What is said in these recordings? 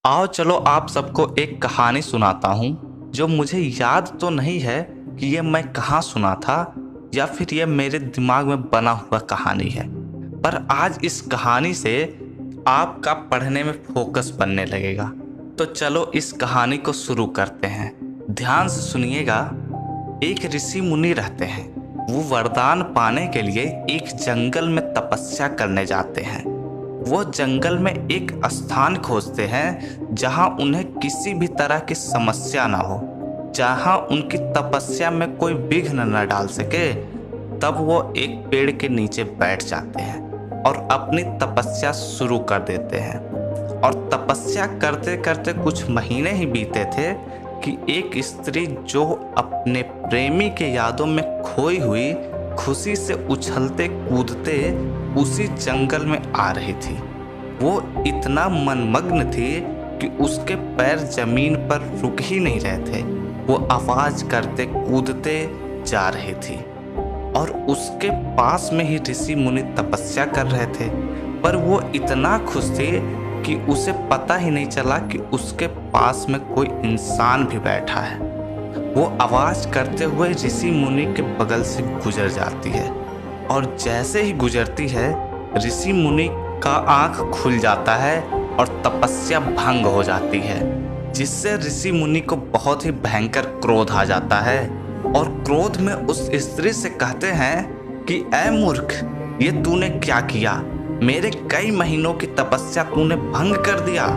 आओ चलो आप सबको एक कहानी सुनाता हूँ जो मुझे याद तो नहीं है कि ये मैं कहाँ सुना था या फिर ये मेरे दिमाग में बना हुआ कहानी है। पर आज इस कहानी से आपका पढ़ने में फोकस बनने लगेगा। तो चलो इस कहानी को शुरू करते हैं। ध्यान से सुनिएगा। एक ऋषि मुनि रहते हैं। वो वरदान पाने के लिए एक जंगल में तपस्या करने जाते हैं। वो जंगल में एक स्थान खोजते हैं जहां उन्हें किसी भी तरह की समस्या ना हो, जहां उनकी तपस्या में कोई विघ्न न डाल सके। तब वो एक पेड़ के नीचे बैठ जाते हैं और अपनी तपस्या शुरू कर देते हैं। और तपस्या करते करते कुछ महीने ही बीते थे कि एक स्त्री जो अपने प्रेमी के यादों में खोई हुई खुशी से उछलते कूदते उसी जंगल में आ रही थी। वो इतना मनमग्न थी कि उसके पैर जमीन पर रुक ही नहीं रहे थे। वो आवाज करते कूदते जा रही थी और उसके पास में ही ऋषि मुनि तपस्या कर रहे थे। पर वो इतना खुश थी कि उसे पता ही नहीं चला कि उसके पास में कोई इंसान भी बैठा है। वो आवाज करते हुए ऋषि मुनि के बगल से गुजर जाती है और जैसे ही गुजरती है ऋषि मुनि का आंख खुल जाता है और तपस्या भंग हो जाती है, जिससे ऋषि मुनि को बहुत ही भयंकर क्रोध आ जाता है। और क्रोध में उस स्त्री से कहते हैं कि ऐ मूर्ख, ये तूने क्या किया? मेरे कई महीनों की तपस्या तूने भंग कर दिया।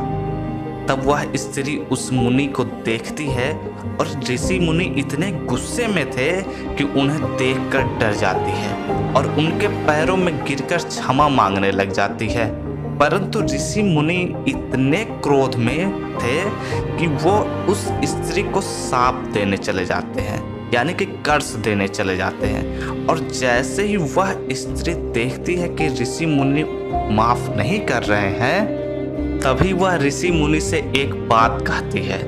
तब वह स्त्री उस मुनि को देखती है और ऋषि मुनि इतने गुस्से में थे कि उन्हें देखकर डर जाती है और उनके पैरों में गिरकर क्षमा मांगने लग जाती है। परंतु ऋषि मुनि इतने क्रोध में थे कि वो उस स्त्री को शाप देने चले जाते हैं, यानी कि कर्स देने चले जाते हैं। और जैसे ही वह स्त्री देखती है कि ऋषि मुनि माफ नहीं कर रहे हैं, तभी वह ऋषि मुनि से एक बात कहती है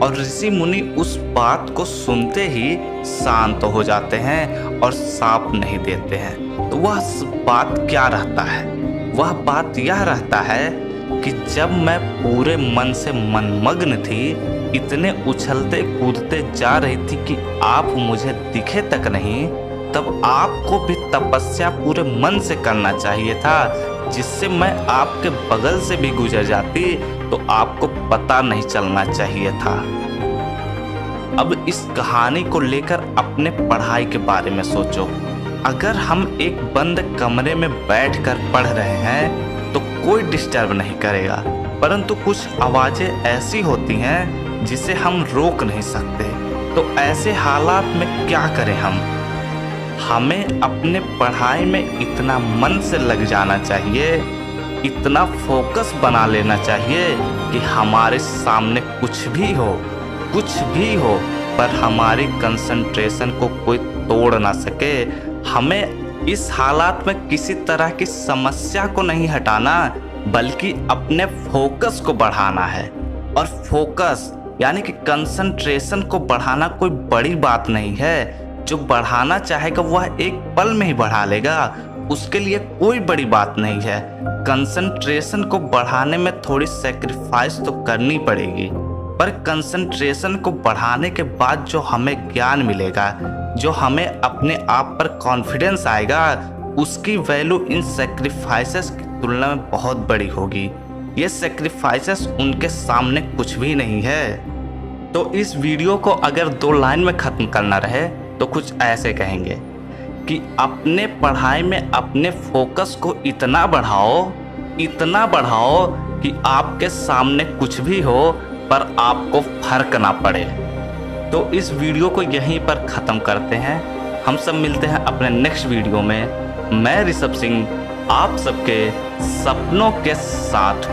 और ऋषि मुनि उस बात को सुनते ही शांत हो जाते हैं और शाप नहीं देते हैं। तो वह बात क्या रहता है? वह बात यह रहता है कि जब मैं पूरे मन से मनमग्न थी, इतने उछलते कूदते जा रही थी कि आप मुझे दिखे तक नहीं, तब आपको भी तपस्या पूरे मन से करना चाहिए था, जिससे मैं आपके बगल से भी गुजर जाती तो आपको पता नहीं चलना चाहिए था। अब इस कहानी को लेकर अपने पढ़ाई के बारे में सोचो। अगर हम एक बंद कमरे में बैठकर पढ़ रहे हैं तो कोई डिस्टर्ब नहीं करेगा, परंतु कुछ आवाजें ऐसी होती हैं जिसे हम रोक नहीं सकते। तो ऐसे हालात में क्या करें हमें अपने पढ़ाई में इतना मन से लग जाना चाहिए, इतना फोकस बना लेना चाहिए कि हमारे सामने कुछ भी हो पर हमारी कंसंट्रेशन को कोई तोड़ ना सके। हमें इस हालात में किसी तरह की समस्या को नहीं हटाना, बल्कि अपने फोकस को बढ़ाना है। और फोकस यानी कि कंसंट्रेशन को बढ़ाना कोई बड़ी बात नहीं है। जो बढ़ाना चाहेगा वह एक पल में ही बढ़ा लेगा, उसके लिए कोई बड़ी बात नहीं है। कंसंट्रेशन को बढ़ाने में थोड़ी सैक्रिफाइस तो करनी पड़ेगी, पर कंसंट्रेशन को बढ़ाने के बाद जो हमें ज्ञान मिलेगा, जो हमें अपने आप पर कॉन्फिडेंस आएगा, उसकी वैल्यू इन सैक्रिफाइसेस की तुलना में बहुत बड़ी होगी। ये सैक्रिफाइसेस उनके सामने कुछ भी नहीं है। तो इस वीडियो को अगर 2 लाइन में ख़त्म करना रहे तो कुछ ऐसे कहेंगे कि अपने पढ़ाई में अपने फोकस को इतना बढ़ाओ कि आपके सामने कुछ भी हो पर आपको फर्क ना पड़े। तो इस वीडियो को यहीं पर ख़त्म करते हैं। हम सब मिलते हैं अपने नेक्स्ट वीडियो में। मैं ऋषभ सिंह आप सबके सपनों के साथ।